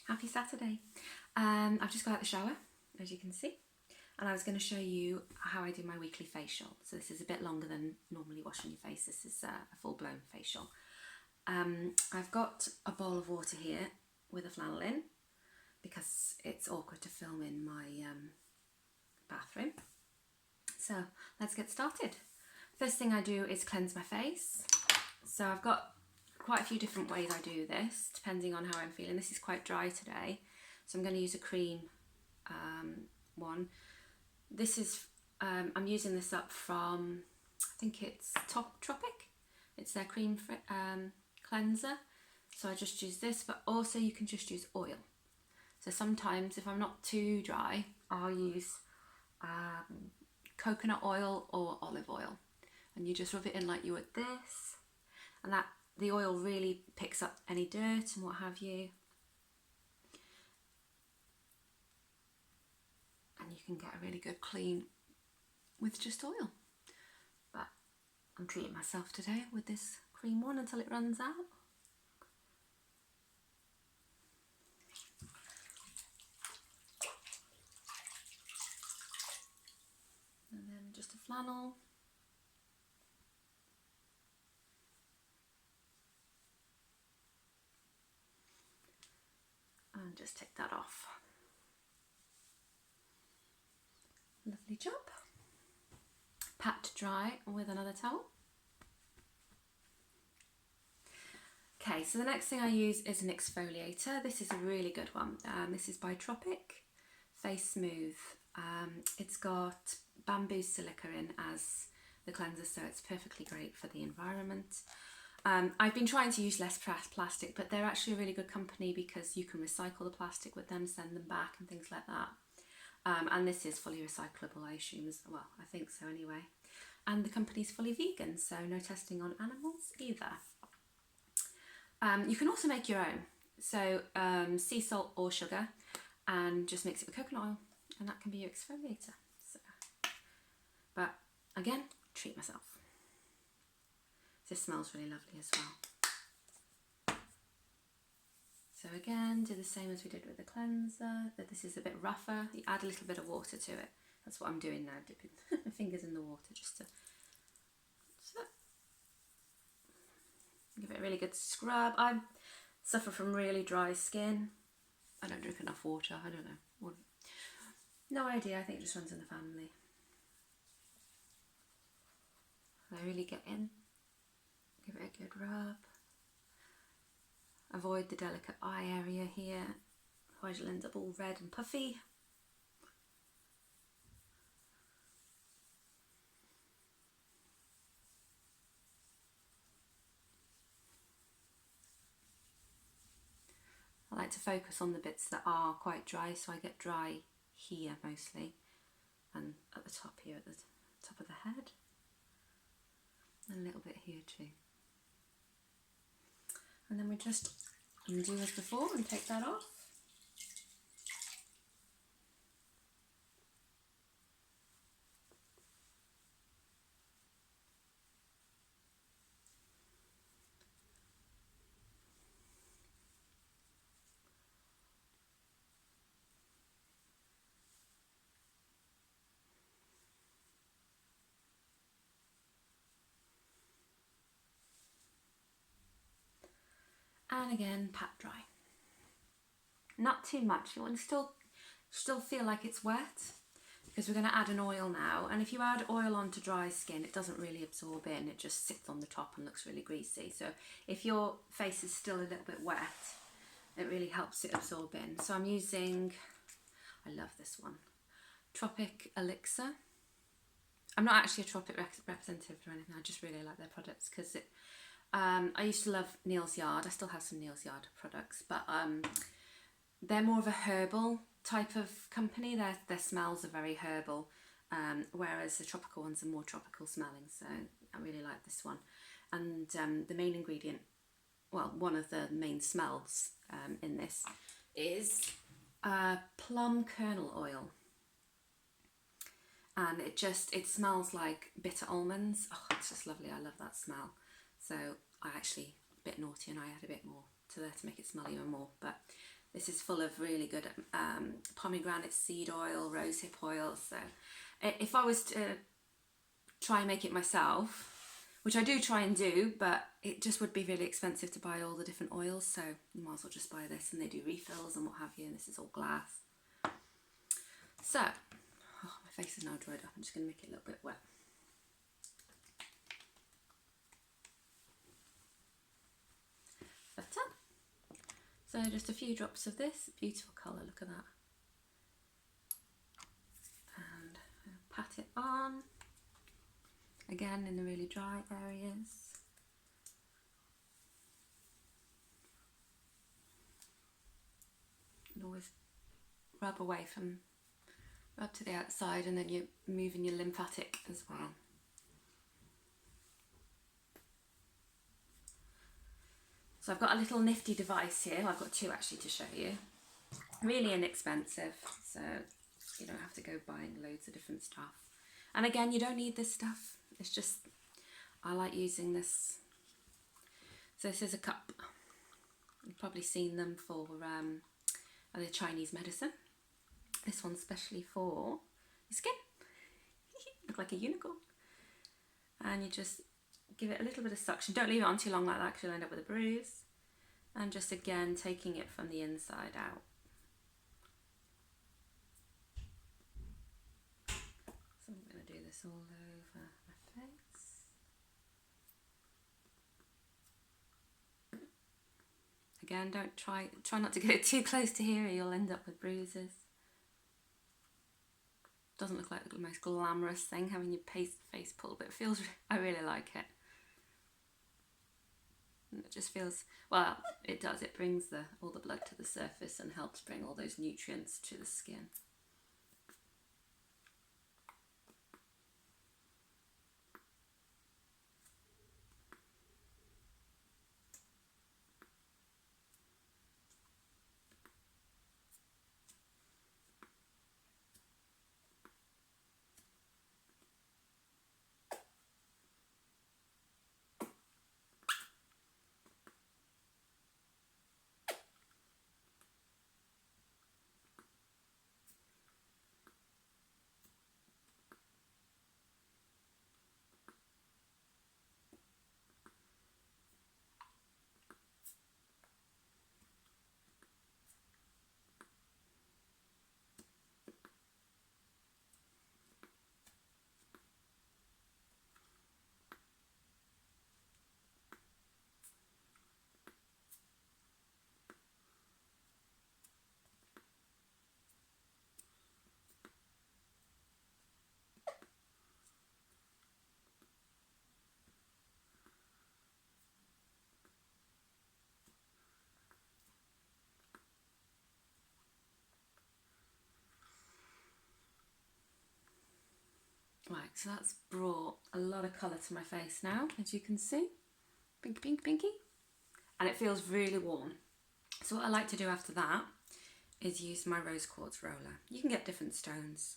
Happy Saturday. I've just got out of the shower, as you can see, and I was going to show you how I do my weekly facial. So this is a bit longer than normally washing your face. This is a full-blown facial. I've got a bowl of water here with a flannel in because it's awkward to film in my bathroom. So let's get started. First thing I do is cleanse my face. So I've got quite a few different ways I do this, depending on how I'm feeling. This is quite dry today, so I'm going to use a cream one. This is, I'm using this up from, I think it's Tropic. It's their cream cleanser. So I just use this, but also you can just use oil. So sometimes if I'm not too dry, I'll use coconut oil or olive oil. And you just rub it in like you would this. And that the oil really picks up any dirt and what have you. And you can get a really good clean with just oil. But I'm treating myself today with this cream one until it runs out. And then just a flannel. And just take that off. Lovely job. Pat to dry with another towel. Okay, so the next thing I use is an exfoliator. This is a really good one. This is by Tropic Face Smooth. It's got bamboo silica in as the cleanser, so it's perfectly great for the environment. I've been trying to use less plastic, but they're actually a really good company because you can recycle the plastic with them, send them back and things like that. And this is fully recyclable, I assume, as well. I think so anyway. And the company's fully vegan, so no testing on animals either. You can also make your own. So sea salt or sugar, and just mix it with coconut oil, and that can be your exfoliator. So, but again, treat myself. This smells really lovely as well. So again, do the same as we did with the cleanser, but this is a bit rougher. You add a little bit of water to it. That's what I'm doing now, dipping my fingers in the water just to give it a really good scrub. I suffer from really dry skin. I don't drink enough water, I don't know. No idea, I think it just runs in the family. I really get in. Give it a good rub. Avoid the delicate eye area here, otherwise you'll end up all red and puffy. I like to focus on the bits that are quite dry, so I get dry here mostly, and at the top here, at the top of the head, and a little bit here too. And then we just undo as before and take that off. And again, pat dry. Not too much. You want to still feel like it's wet, because we're going to add an oil now. And if you add oil onto dry skin, it doesn't really absorb in. It just sits on the top and looks really greasy. So if your face is still a little bit wet, it really helps it absorb in. So I'm using, I love this one, Tropic Elixir. I'm not actually a Tropic representative or anything. I just really like their products because it. I used to love Neal's Yard. I still have some Neal's Yard products, but they're more of a herbal type of company. Their smells are very herbal, whereas the tropical ones are more tropical smelling. So I really like this one. And the main ingredient, well, one of the main smells in this is plum kernel oil. And it smells like bitter almonds. Oh, it's just lovely. I love that smell. So I actually, a bit naughty, and I add a bit more to there to make it smell even more. But This is full of really good pomegranate seed oil, rosehip oil. So if I was to try and make it myself, which I do try and do, but it just would be really expensive to buy all the different oils, so you might as well just buy this, and they do refills and what have you, and this is all glass. So, oh, my face is now dried up. I'm just going to make it a little bit wet. Better. So just a few drops of this, beautiful colour, look at that. And pat it on, again in the really dry areas. And always rub to the outside, and then you're moving your lymphatic as well. So I've got a little nifty device here. I've got two actually to show you. Really inexpensive, so you don't have to go buying loads of different stuff. And again, you don't need this stuff. It's just, I like using this. So this is a cup. You've probably seen them for the Chinese medicine. This one's specially for your skin. Look like a unicorn. And you just give it a little bit of suction. Don't leave it on too long like that, because you'll end up with a bruise. And just again taking it from the inside out. So I'm going to do this all over my face. Again, don't try not to get it too close to here, or you'll end up with bruises. Doesn't look like the most glamorous thing having your face pulled, but it feels, I really like it. And it just feels, well, it does, it brings all the blood to the surface and helps bring all those nutrients to the skin. Right, so that's brought a lot of colour to my face now, as you can see. Pinky, pinky, pinky. And it feels really warm. So what I like to do after that is use my rose quartz roller. You can get different stones.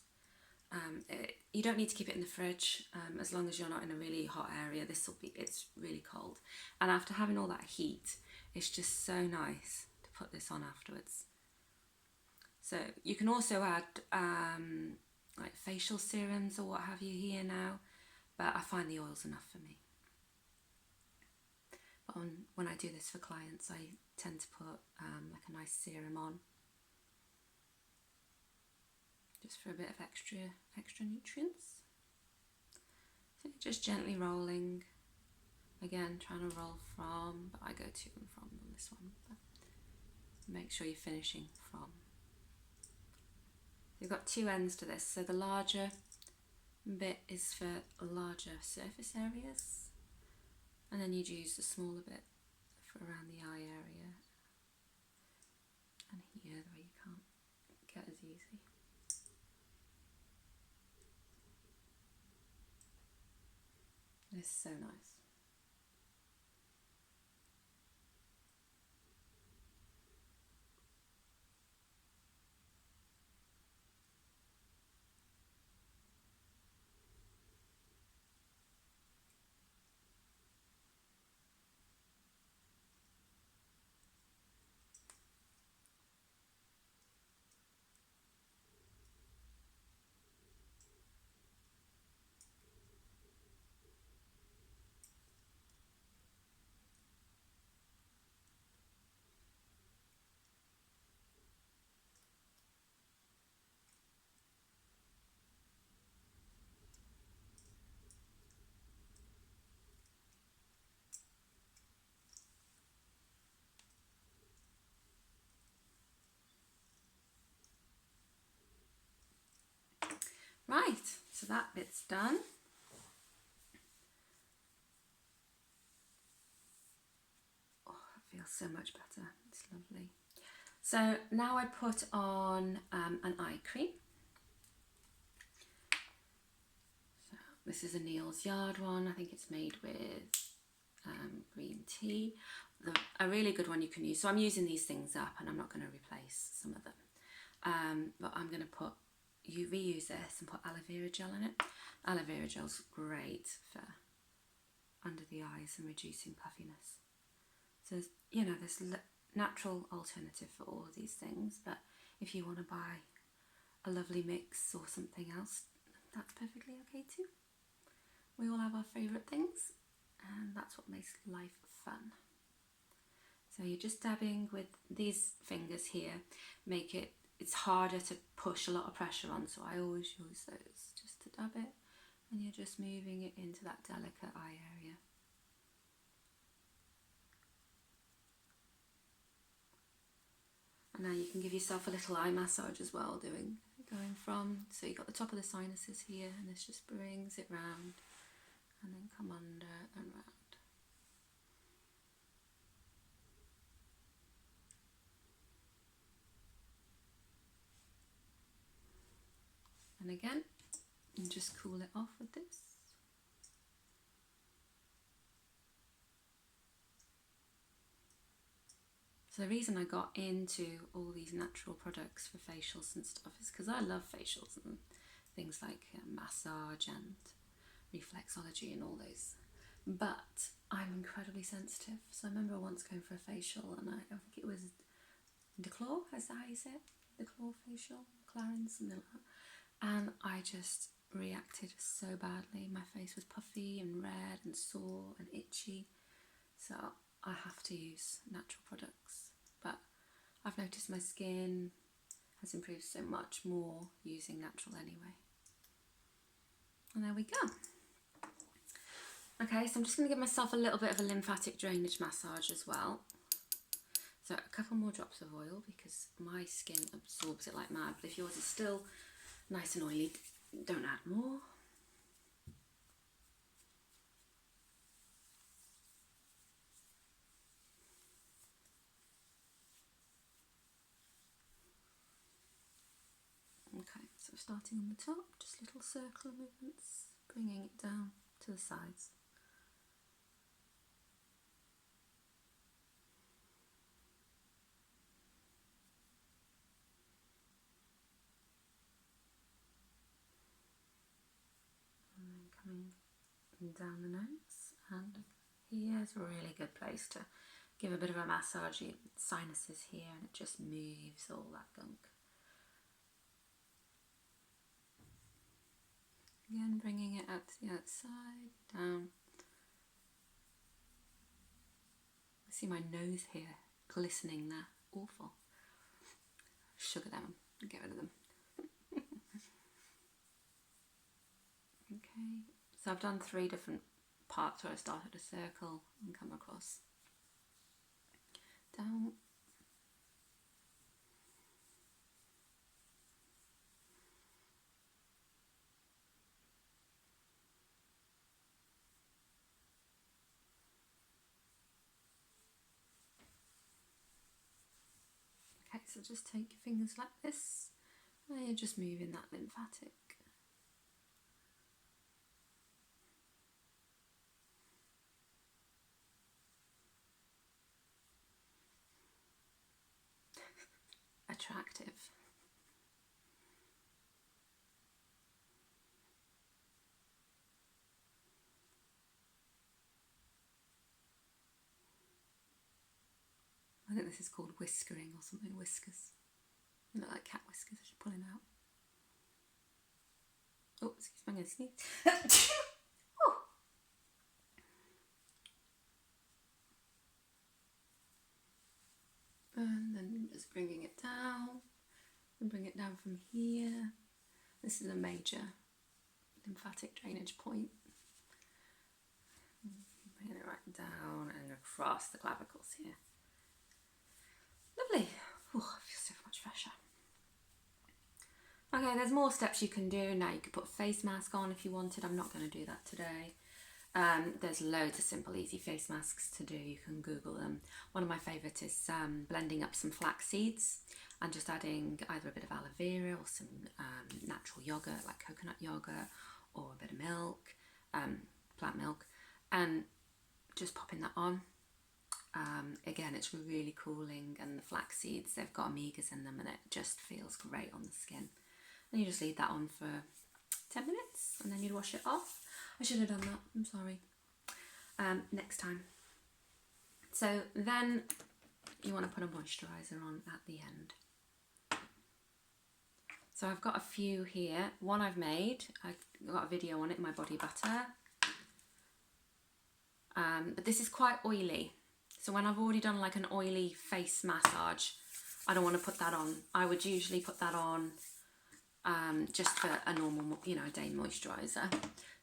You don't need to keep it in the fridge as long as you're not in a really hot area. It's really cold. And after having all that heat, it's just so nice to put this on afterwards. So you can also add like facial serums or what have you here now, but I find the oil's enough for me. But when I do this for clients, I tend to put like a nice serum on, just for a bit of extra nutrients. So just gently rolling, again trying to roll from, but I go to and from on this one, but make sure you're finishing from. You've got two ends to this, so the larger bit is for larger surface areas, and then you'd use the smaller bit for around the eye area, and here where you can't get as easy. It's so nice. Right, so that bit's done. Oh, it feels so much better. It's lovely. So now I put on an eye cream. So this is a Neal's Yard one. I think it's made with green tea. A really good one you can use. So I'm using these things up and I'm not going to replace some of them. But I'm going to reuse this and put aloe vera gel in it. Aloe vera gel's great for under the eyes and reducing puffiness. So, you know, there's natural alternative for all of these things, but if you want to buy a lovely mix or something else, that's perfectly okay too. We all have our favourite things, and that's what makes life fun. So you're just dabbing with these fingers here, it's harder to push a lot of pressure on, so I always use those just to dab it, and you're just moving it into that delicate eye area. And now you can give yourself a little eye massage as well, going from, so you've got the top of the sinuses here, and this just brings it round, and then come under and round. And again, and just cool it off with this. So the reason I got into all these natural products for facials and stuff is because I love facials and things like massage and reflexology and all those. But I'm incredibly sensitive. So I remember once going for a facial, and I think it was Declaw, is that how you say it? Declaw facial, Clarins, something like that. And I just reacted so badly. My face was puffy and red and sore and itchy. So I have to use natural products. But I've noticed my skin has improved so much more using natural anyway. And there we go. Okay, so I'm just going to give myself a little bit of a lymphatic drainage massage as well. So a couple more drops of oil because my skin absorbs it like mad. But if yours is still nice and oily, don't add more. Okay, so starting on the top, just little circular movements, bringing it down to the sides. And then coming down the nose, and here's a really good place to give a bit of a massage. Your sinuses here, and it just moves all that gunk. Again, bringing it out to the outside, down. I see my nose here glistening there. Awful. Sugar them and get rid of them. Okay, so I've done 3 different parts where I started a circle and come across. Down. Okay, so just take your fingers like this, and you're just moving that lymphatic. Attractive. I think this is called whiskering or something, whiskers. You know, like cat whiskers as you're pulling out. Oh, excuse me, I'm going to sneeze. Oh. And then just bringing it down, and bring it down from here. This is a major lymphatic drainage point. Bringing it right down and across the clavicles here. Lovely. Oh, I feel so much fresher. Okay, there's more steps you can do. Now you could put a face mask on if you wanted. I'm not going to do that today. There's loads of simple, easy face masks to do. You can Google them. One of my favourites is blending up some flax seeds and just adding either a bit of aloe vera or some natural yogurt, like coconut yogurt, or a bit of milk, plant milk, and just popping that on. Again, it's really cooling, and the flax seeds, they've got omegas in them, and it just feels great on the skin. And you just leave that on for 10 minutes and then you'd wash it off. I should have done that, I'm sorry. Next time. So then you want to put a moisturiser on at the end. So I've got a few here. One I've made, I've got a video on it, my body butter. But this is quite oily. So when I've already done like an oily face massage, I don't want to put that on. I would usually put that on just for a normal, you know, day moisturiser.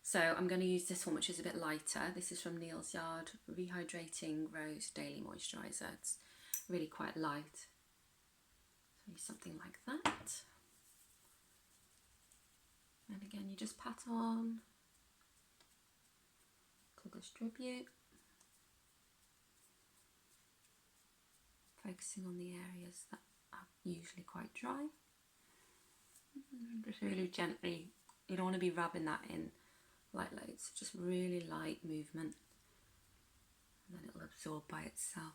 So I'm going to use this one, which is a bit lighter. This is from Neal's Yard Rehydrating Rose Daily Moisturiser. It's really quite light. So use something like that. And again, you just pat on to distribute. Focusing on the areas that are usually quite dry. Just really gently, you don't want to be rubbing that in like loads, just really light movement, and then it'll absorb by itself.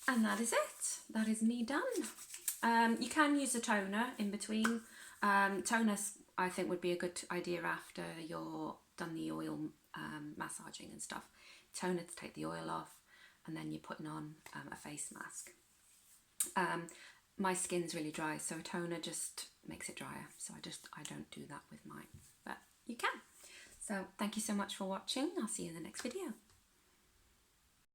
And that is it. That is me done. You can use a toner in between. Toner, I think, would be a good idea after you're done the oil massaging and stuff. Toner to take the oil off, and then you're putting on a face mask. My skin's really dry, so a toner just makes it drier, so I don't do that with mine, but you can. So thank you so much for watching. I'll see you in the next video.